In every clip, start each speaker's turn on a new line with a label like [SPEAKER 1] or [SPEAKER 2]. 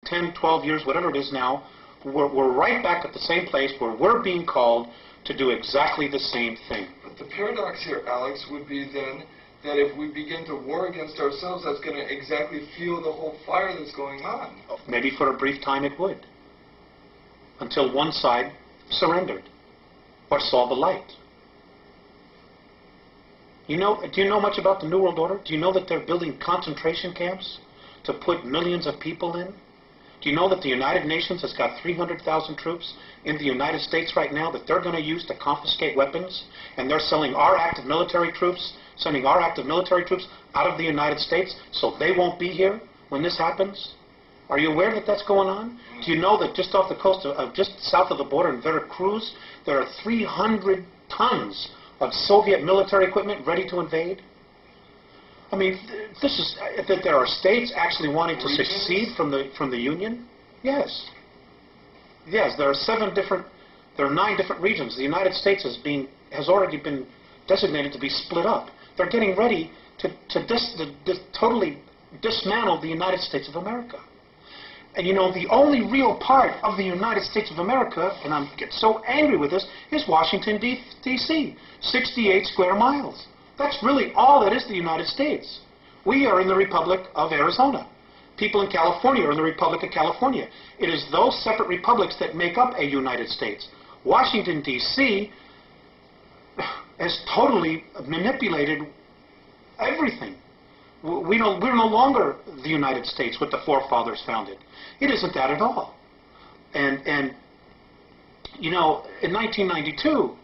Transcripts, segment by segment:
[SPEAKER 1] 10, 12 years, whatever it is now, we're right back at the same place where we're being called to do exactly the same thing.
[SPEAKER 2] But the paradox here, Alex, would be then that if we begin to war against ourselves, that's going to exactly fuel the whole fire that's going on.
[SPEAKER 1] Maybe for a brief time it would, until one side surrendered or saw the light. Do you know much about the New World Order? Do you know that they're building concentration camps to put millions of people in? Do you know that the United Nations has got 300,000 troops in the United States right now that they're going to use to confiscate weapons? And they're selling our active military troops, sending our active military troops out of the United States so they won't be here when this happens? Are you aware that that's going on? Do you know that just off the coast of just south of the border in Veracruz, there are 300 tons of Soviet military equipment ready to invade? I mean, this is that there are states actually wanting to secede from the Union. Yes, there are 9 different regions. The United States has already been designated to be split up. They're getting ready to totally dismantle the United States of America. And the only real part of the United States of America, and I get so angry with this, is Washington, D.C., 68 square miles. That's really all that is the United States. We are in the Republic of Arizona. People in California are in the Republic of California. It is those separate republics that make up a United States. Washington, D.C. has totally manipulated everything. We're no longer the United States, what the forefathers founded. It isn't that at all. And in 1992,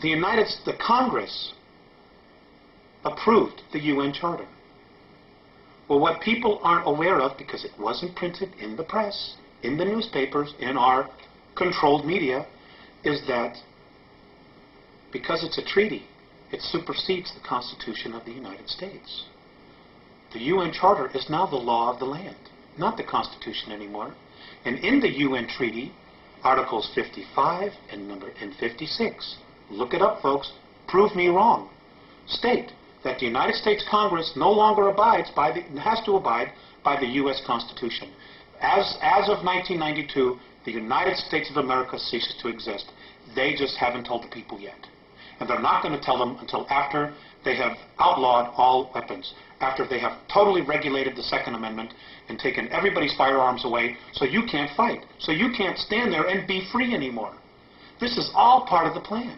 [SPEAKER 1] the Congress approved the UN Charter. Well, what people aren't aware of, because it wasn't printed in the press, in the newspapers, in our controlled media, is that because it's a treaty, it supersedes the Constitution of the United States. The UN Charter is now the law of the land, not the Constitution anymore. And in the UN Treaty, Articles 55 and 56, look it up, folks, prove me wrong, state that the United States Congress no longer has to abide by the U.S. Constitution. As of 1992, the United States of America ceases to exist. They just haven't told the people yet. And they're not going to tell them until after they have outlawed all weapons, after they have totally regulated the Second Amendment and taken everybody's firearms away, so you can't fight, so you can't stand there and be free anymore. This is all part of the plan.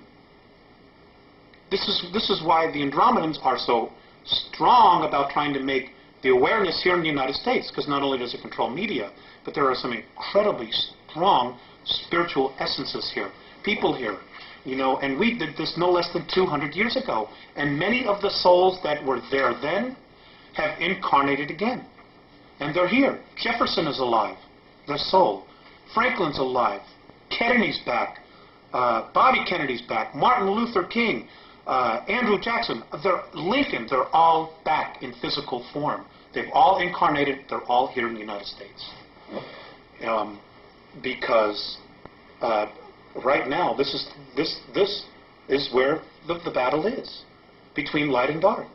[SPEAKER 1] This is why the Andromedans are so strong about trying to make the awareness here in the United States, because not only does it control media, but there are some incredibly strong spiritual essences here, people here. And we did this no less than 200 years ago. And many of the souls that were there then have incarnated again. And they're here. Jefferson is alive, their soul. Franklin's alive. Kennedy's back. Bobby Kennedy's back. Martin Luther King. Andrew Jackson. Lincoln. They're all back in physical form. They've all incarnated. They're all here in the United States. Because right now, this is where the battle is, between light and dark.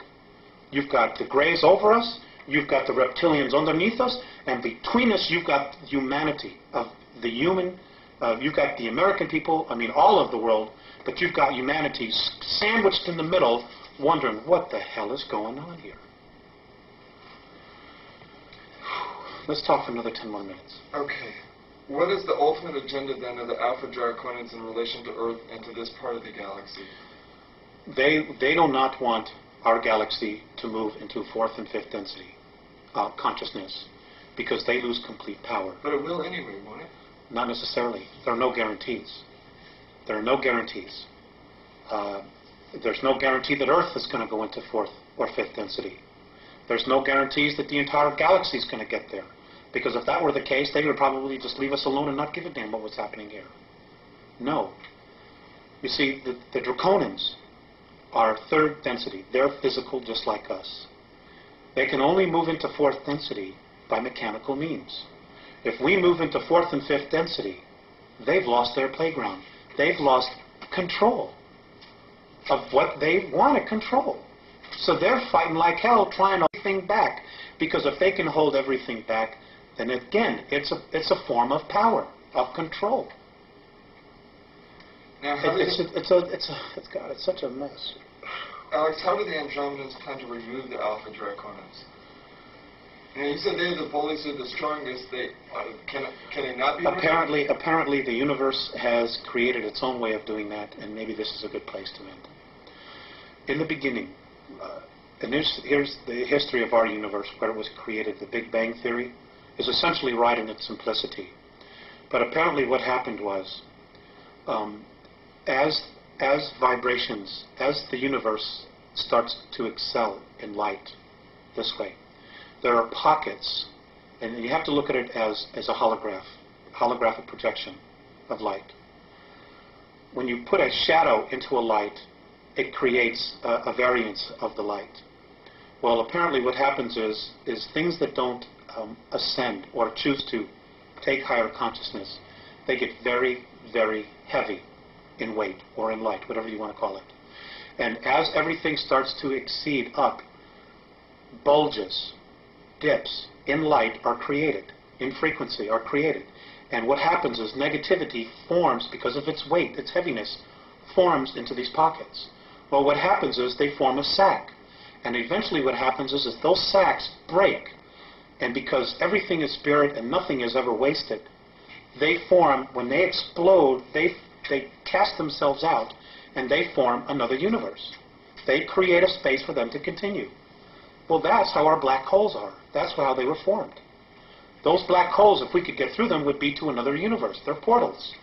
[SPEAKER 1] You've got the grays over us, you've got the reptilians underneath us, and between us you've got humanity, of the human, you've got the American people, all of the world, but you've got humanity sandwiched in the middle, wondering what the hell is going on here. Let's talk for another 10 more minutes.
[SPEAKER 2] Okay. What is the ultimate agenda then of the Alpha Draconans in relation to Earth and to this part of the galaxy?
[SPEAKER 1] They do not want our galaxy to move into 4th and 5th density consciousness, because they lose complete power.
[SPEAKER 2] But it will anyway, won't it?
[SPEAKER 1] Not necessarily. There are no guarantees. There are no guarantees. There's no guarantee that Earth is going to go into 4th or 5th density. There's no guarantees that the entire galaxy is going to get there. Because if that were the case, they would probably just leave us alone and not give a damn what was happening here. No. You see, the Draconans are 3rd density. They're physical just like us. They can only move into 4th density by mechanical means. If we move into 4th and 5th density, they've lost their playground. They've lost control of what they want to control. So they're fighting like hell, trying everything back. Because if they can hold everything back, then again, it's a form of power, of control.
[SPEAKER 2] Now,
[SPEAKER 1] it's such a mess.
[SPEAKER 2] Alex, how do the Andromedans plan to remove the Alpha Draconis? You said they're the bullies, they're the strongest. Can they not be removed?
[SPEAKER 1] Apparently, the universe has created its own way of doing that, and maybe this is a good place to end. In the beginning, and here's the history of our universe, where it was created. The Big Bang Theory is essentially right in its simplicity. But apparently what happened was, as vibrations, as the universe starts to excel in light this way, there are pockets, and you have to look at it as a holographic projection of light. When you put a shadow into a light, it creates a variance of the light. Well, apparently what happens is things that don't ascend or choose to take higher consciousness, they get very, very heavy in weight or in light, whatever you want to call it. And as everything starts to exceed up, bulges, dips in light are created, in frequency are created. And what happens is negativity forms, because of its weight, its heaviness, forms into these pockets. Well, what happens is they form a sac. And eventually what happens is those sacs break. And because everything is spirit and nothing is ever wasted, they form, when they explode, they cast themselves out and they form another universe. They create a space for them to continue. Well, that's how our black holes are. That's how they were formed. Those black holes, if we could get through them, would be to another universe. They're portals.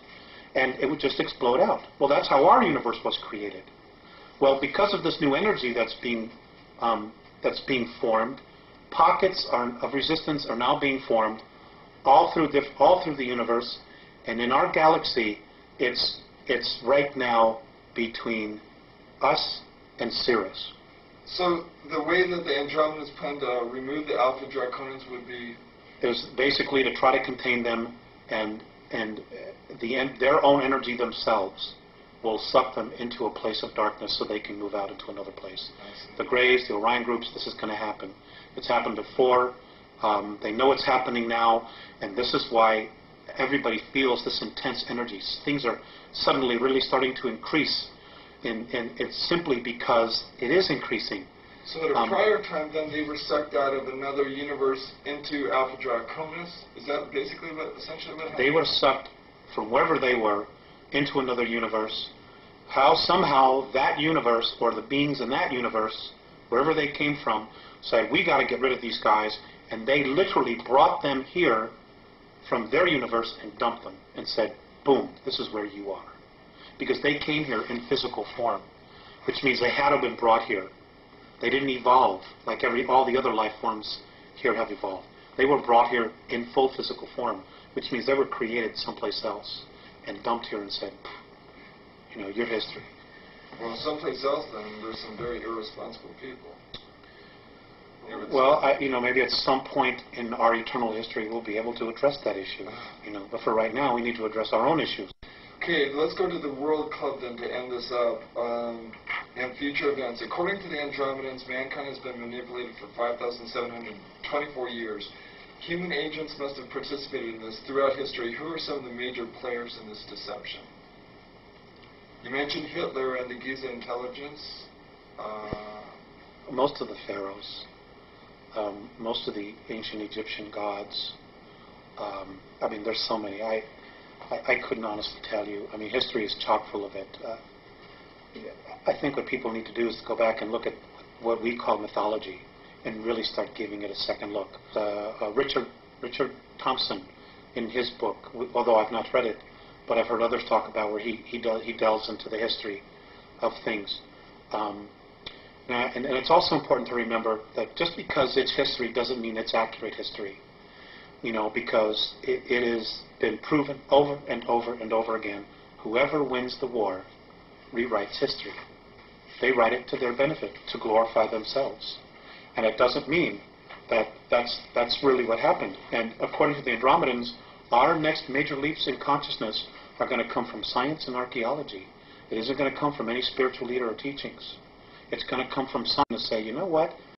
[SPEAKER 1] And it would just explode out. Well, that's how our universe was created. Well, because of this new energy that's being formed, pockets of resistance are now being formed all through the universe. And in our galaxy, it's right now between us and Sirius.
[SPEAKER 2] So the way that the Andromedans plan to remove the Alpha Draconis would be?
[SPEAKER 1] Is basically to try to contain them, and their own energy themselves will suck them into a place of darkness so they can move out into another place. The Greys, the Orion Groups, this is going to happen. It's happened before. They know it's happening now, and this is why everybody feels this intense energy. Things are suddenly really starting to increase, and it's simply because it is increasing.
[SPEAKER 2] So at a prior time, then, they were sucked out of another universe into Alpha Draconis? Is that basically essentially what happened?
[SPEAKER 1] They were sucked from wherever they were into another universe. How somehow that universe, or the beings in that universe, wherever they came from, said, we got to get rid of these guys, and they literally brought them here from their universe and dumped them and said, boom, this is where you are. Because they came here in physical form, which means they had to have been brought here. They didn't evolve like all the other life forms here have evolved. They were brought here in full physical form, which means they were created someplace else and dumped here and said, your history.
[SPEAKER 2] Well, someplace else, then, there's some very irresponsible people.
[SPEAKER 1] Well, maybe at some point in our eternal history we'll be able to address that issue. But for right now, we need to address our own issues.
[SPEAKER 2] Okay, let's go to the World Club then to end this up. And future events. According to the Andromedans, mankind has been manipulated for 5,724 years. Human agents must have participated in this throughout history. Who are some of the major players in this deception? You mentioned Hitler and the Giza intelligence.
[SPEAKER 1] Most of the pharaohs, most of the ancient Egyptian gods. There's so many. I couldn't honestly tell you. History is chock full of it. I think what people need to do is go back and look at what we call mythology and really start giving it a second look. Richard Thompson, in his book, although I've not read it, but I've heard others talk about where he delves into the history of things. And it's also important to remember that just because it's history doesn't mean it's accurate history. Because it has been proven over and over and over again. Whoever wins the war rewrites history. They write it to their benefit, to glorify themselves. And it doesn't mean that that's really what happened. And according to the Andromedans, our next major leaps in consciousness are going to come from science and archaeology. It isn't going to come from any spiritual leader or teachings. It's going to come from someone to say, you know what?